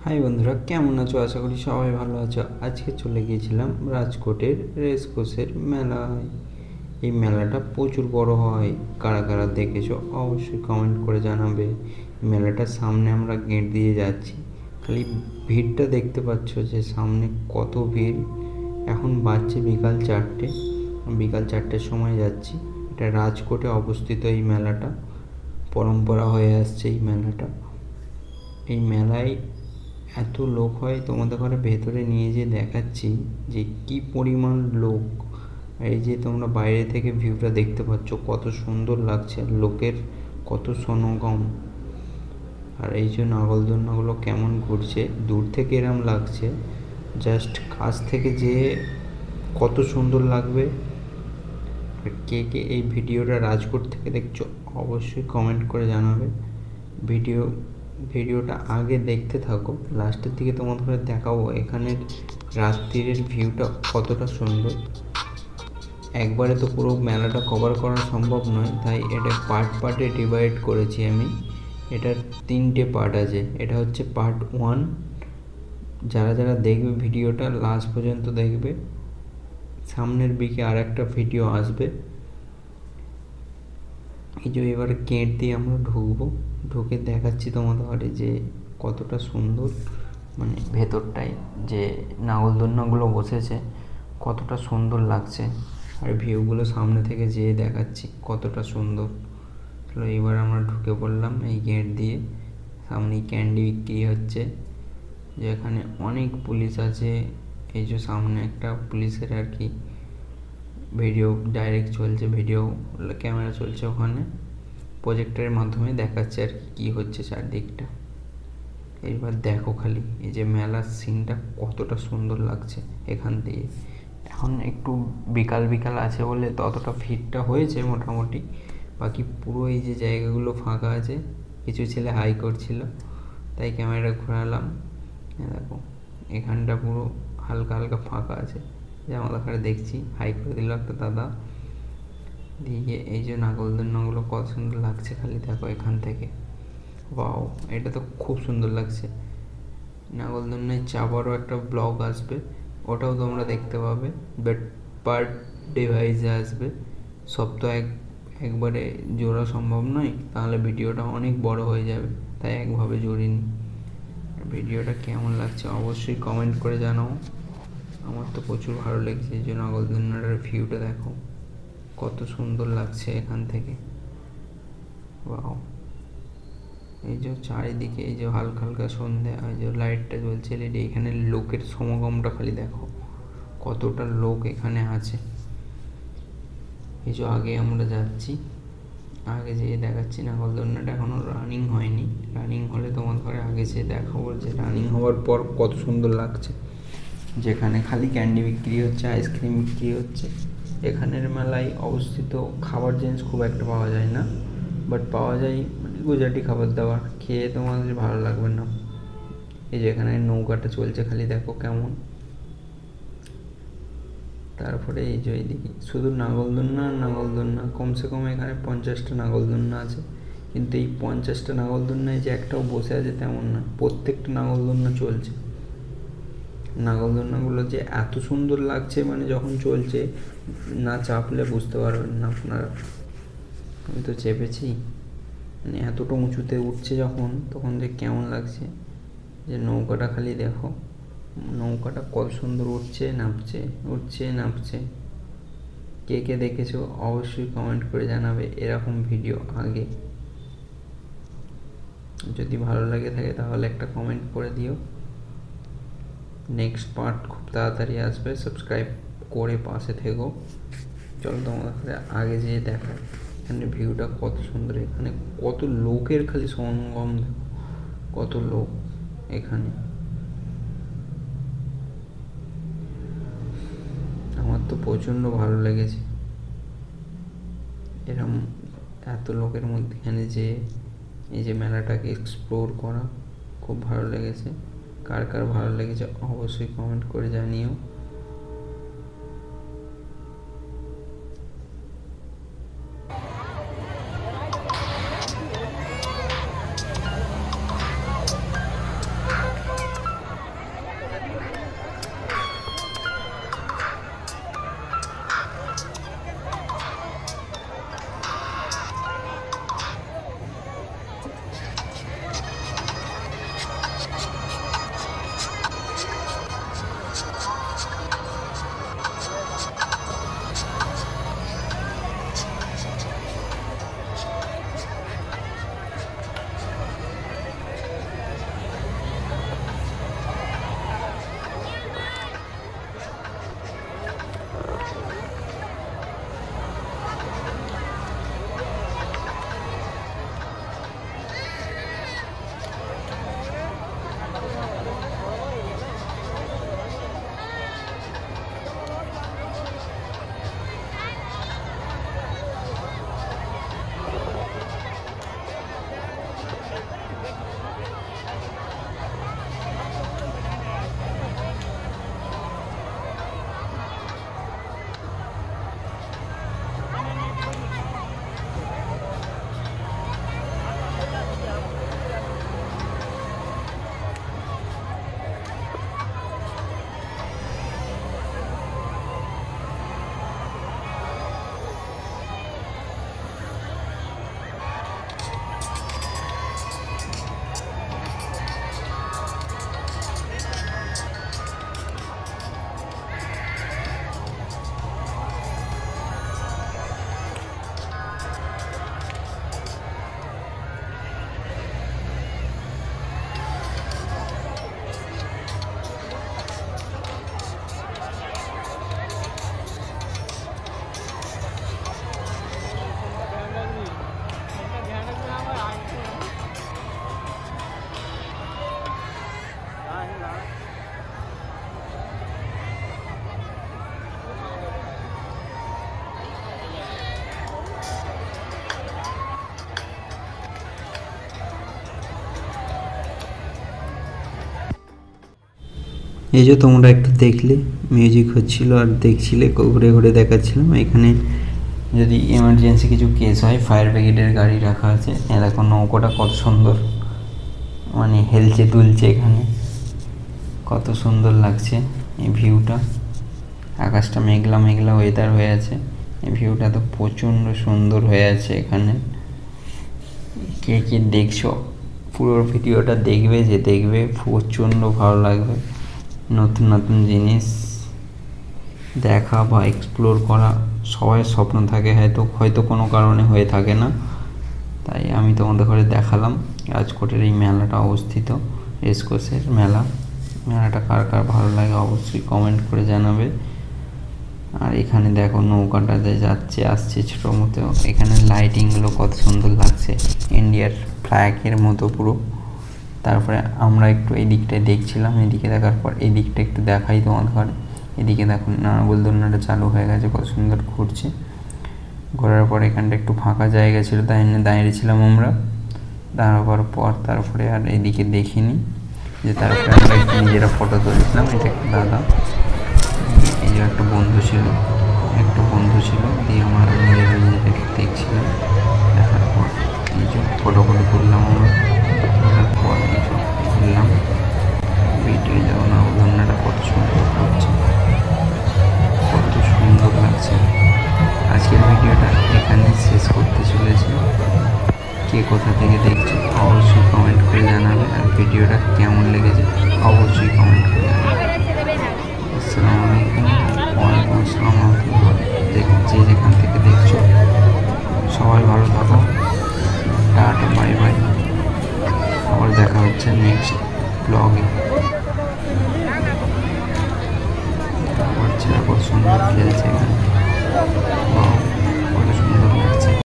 High বন্ধুরা, কেমন আছো? আশা করি সবাই ভালো আছো। আজকে চলে গিয়েছিলাম রাজকোটের রেসকোর্সের মেলায়। এই মেলাটা প্রচুর বড় হয়। কারা কারা দেখেছো অবশ্যই কমেন্ট করে জানাবে। মেলাটার সামনে আমরা গেট দিয়ে যাচ্ছি, খালি ভিড়টা দেখতে পাচ্ছ যে সামনে কত ভিড়। এখন বাজছে বিকাল 4টে। বিকাল 4টের সময় যাচ্ছি। এটা রাজকোটে অবস্থিত এই মেলাটা, পরম্পরা হয়ে আসছে এই মেলাটা। এই মেলায় এত লোক হয়, তোমাদের ঘরে ভেতরে নিয়ে যেয়ে দেখাচ্ছি যে কি পরিমাণ লোক। এই যে তোমরা বাইরে থেকে ভিউটা দেখতে পাচ্ছ, কত সুন্দর লাগছে, লোকের কত সমাগম। আর এই যে নাগরদোলনাগুলো কেমন ঘুরছে, দূর থেকে এরম লাগছে, জাস্ট কাছ থেকে যে কত সুন্দর লাগবে। আর কে কে এই ভিডিওটা রাজকোট থেকে দেখছো অবশ্যই কমেন্ট করে জানাবে। ভিডিওটা আগে দেখতে থাকো, লাস্টের দিকে তোমাদের দেখাবো এখানের রাত্রিরের ভিউটা কতটা সুন্দর। একবারে তো পুরো মেলাটা কভার করা সম্ভব নয়, তাই এটা পার্টে ডিভাইড করেছি আমি। এটার 3টে পার্ট আছে। এটা হচ্ছে পার্ট 1। যারা যারা দেখবে ভিডিওটা লাস্ট পর্যন্ত দেখবে, সামনের দিকে আর একটা ভিডিও আসবে। এই যে এবারে গেট দিয়ে আমরা ঢুকবো, ঢুকে দেখাচ্ছি তোমাদের যে কতটা সুন্দর, মানে ভেতরটায় যে নাগরদোলনাগুলো বসেছে কতটা সুন্দর লাগছে। আর ভিউগুলো সামনে থেকে যেয়ে দেখাচ্ছি কতটা সুন্দর। চলো এবার আমরা ঢুকে পড়লাম এই গেট দিয়ে। সামনে ক্যান্ডি বিক্রি হচ্ছে, যেখানে অনেক পুলিশ আছে। এই যে সামনে একটা পুলিশের আর কি ভিডিও ডাইরেক্ট চলছে, ভিডিও ক্যামেরা চলছে, ওখানে প্রজেক্টরের মাধ্যমে দেখাচ্ছে আর কি হচ্ছে চারদিকটা। এবার দেখো খালি এই যে মেলার সিনটা কতটা সুন্দর লাগছে এখান থেকে। এখন একটু বিকাল বিকাল আছে বলে ততটা ভিড়টা হয়েছে মোটামুটি, বাকি পুরো এই যে জায়গাগুলো ফাঁকা আছে। কিছু ছেলে হাই করছিল, তাই ক্যামেরা ঘোরালাম। দেখো এখানটা পুরো হালকা হালকা ফাঁকা আছে, যে আমাদের ওখানে দেখছি হাই করে দিল একটা দাদা। দিয়ে এই যে নাগরদোলনাগুলো কত সুন্দর লাগছে, খালি দেখো এখান থেকে। ওয়াও, এটা তো খুব সুন্দর লাগছে। নাগরদোলনায় চাপারও একটা ব্লগ আসবে, ওটাও তোমরা দেখতে পাবে, বাট পার্ট ডিভাইসে আসবে। সব তো একবারে জোড়া সম্ভব নয়, তাহলে ভিডিওটা অনেক বড় হয়ে যাবে, তাই একভাবে জড়িনি। ভিডিওটা কেমন লাগছে অবশ্যই কমেন্ট করে জানাও। আমার তো প্রচুর ভালো লেগেছে। এই যে নাগরদোলনাটার ভিউটা দেখো কত সুন্দর লাগছে এখান থেকে। ওয়াও, এই যে চারিদিকে এই যে হালকা হালকা সন্ধ্যা, এই যে লাইটটা জ্বলছে এলইডি, এখানে লোকের সমাগমটা খালি দেখো কতটা লোক এখানে আছে। এই যে আগে আমরা যাচ্ছি, আগে যেয়ে দেখাচ্ছি। নাগরদোলনাটা এখনো রানিং হয়নি, রানিং হলে তোমার ঘরে আগে যেয়ে দেখাবো যে রানিং হওয়ার পর কত সুন্দর লাগছে। যেখানে খালি ক্যান্ডি বিক্রি হচ্ছে, আইসক্রিম বিক্রি হচ্ছে। এখানের মেলায় অবস্থিত খাবার জিনিস খুব একটা পাওয়া যায় না, বাট পাওয়া যায় মানে গুজরাটি খাবার দাবার, খেয়ে তোমাদের ভালো লাগবে না। এই যে এখানে নৌকাটা চলছে, খালি দেখো কেমন। তারপরে এই যে এইদিকে শুধু নাগরদোলনা, কমসে কম এখানে 50টা নাগরদোলনা আছে। কিন্তু এই 50টা নাগরদোলনায় যে একটাও বসে আছে তেমন না, প্রত্যেকটা নাগরদোলনা চলছে। নাগরদোলনাগুলো যে এত সুন্দর লাগছে, মানে যখন চলছে না চাপলে বুঝতে পারবেন না আপনারা। আমি তো চেপেছি, মানে এতটা উঁচুতে উঠছে যখন, তখন যে কেমন লাগছে। যে নৌকাটা খালি দেখো, নৌকাটা কত সুন্দর উঠছে নামছে, উঠছে নামছে। কে কে দেখেছো অবশ্যই কমেন্ট করে জানাবে এরকম ভিডিও আগে। যদি ভালো লাগে থাকে তাহলে একটা কমেন্ট করে দিও। নেক্সট পার্ট খুব তাড়াতাড়ি আসবে, সাবস্ক্রাইব করে পাশে থেকো। চলো তোমাদের আগে যেয়ে দেখায় এখানে ভিউটা কত সুন্দর। এখানে কত লোকের খালি সমাগম দেখো, কত লোক এখানে। আমার তো প্রচণ্ড ভালো লেগেছে এরম এত লোকের মধ্যেখানে যে এই যে মেলাটাকে এক্সপ্লোর করা খুব ভালো লেগেছে। কার কার ভালো লেগেছে অবশ্যই কমেন্ট করে জানিও। এই যে তোমরা একটু দেখলে মিউজিক হচ্ছিল আর দেখছিলে, ঘুরে ঘুরে দেখাচ্ছিলাম। এখানে যদি এমার্জেন্সি কিছু কেস হয় ফায়ার ব্রিগেডের গাড়ি রাখা আছে। দেখো নৌকোটা কত সুন্দর মানে হেলছে দুলছে, এখানে কত সুন্দর লাগছে এই ভিউটা। আকাশটা মেঘলা মেঘলা ওয়েদার হয়ে আছে, এই ভিউটা তো প্রচণ্ড সুন্দর হয়ে আছে। এখানে কে কে দেখছো পুরো ভিডিওটা দেখবে, যে দেখবে প্রচণ্ড ভালো লাগবে। নতুন নতুন জিনিস দেখা বা এক্সপ্লোর করা সবাই স্বপ্ন থাকে, হয়তো কোনো কারণে হয়ে থাকে না। তাই আমি তোমাদের ঘরে দেখালাম রাজকোটের এই মেলাটা অবস্থিত, রেসকোর্সের মেলাটা কার কার ভালো লাগে অবশ্যই কমেন্ট করে জানাবে। আর এখানে দেখো নৌকাটা যে যাচ্ছে আসছে ছোটো মতো, এখানে লাইটিংগুলো কত সুন্দর লাগছে, ইন্ডিয়ার ফ্ল্যাগের মতো পুরো। তারপরে আমরা একটু এই দিকটায় দেখছিলাম, এদিকে দেখার পর এই দিকটা একটু দেখাই তোমাদের ঘরে। এদিকে দেখো নাগরদোলনাটা চালু হয়ে গেছে, কত সুন্দর ঘুরছে। ঘোরার পর এখানটা একটু ফাঁকা জায়গা ছিল, তাই জন্য দাঁড়িয়েছিলাম আমরা। দাঁড়াবার পর তারপরে আর এদিকে দেখিনি, যে তারপরে আমরা একটু নিজেরা ফটো তুলছিলাম। এটা একটা দাদা, এই যে একটা বন্ধু ছিল দিয়ে আমরা নিজেরা একটু দেখছিলাম। দেখার পর এই যে ফটো তুললাম আমরা, তোলার পর এই যে তুললাম ভিডিও। যাও না ধন্যটা কত সুন্দর করছে, কত সুন্দর লাগছে। আজকের ভিডিওটা এখানে শেষ করতে চলেছি। কে কোথা থেকে দেখছো অবশ্যই কমেন্ট করে জানাবে, আর ভিডিওটা কেমন লেগেছে অবশ্যই কমেন্ট করে জানাবে। আসসালামু আলাইকুম, ওয়ালাইকুম আসসালাম। যে যেখান থেকে দেখছো সবাই ভালো থাকো, টাটা বাই বাই। আবার দেখা হচ্ছে নেক্সট ব্লগে। বাচ্চারা কত সুন্দর খেলছে এখানে, কত সুন্দর।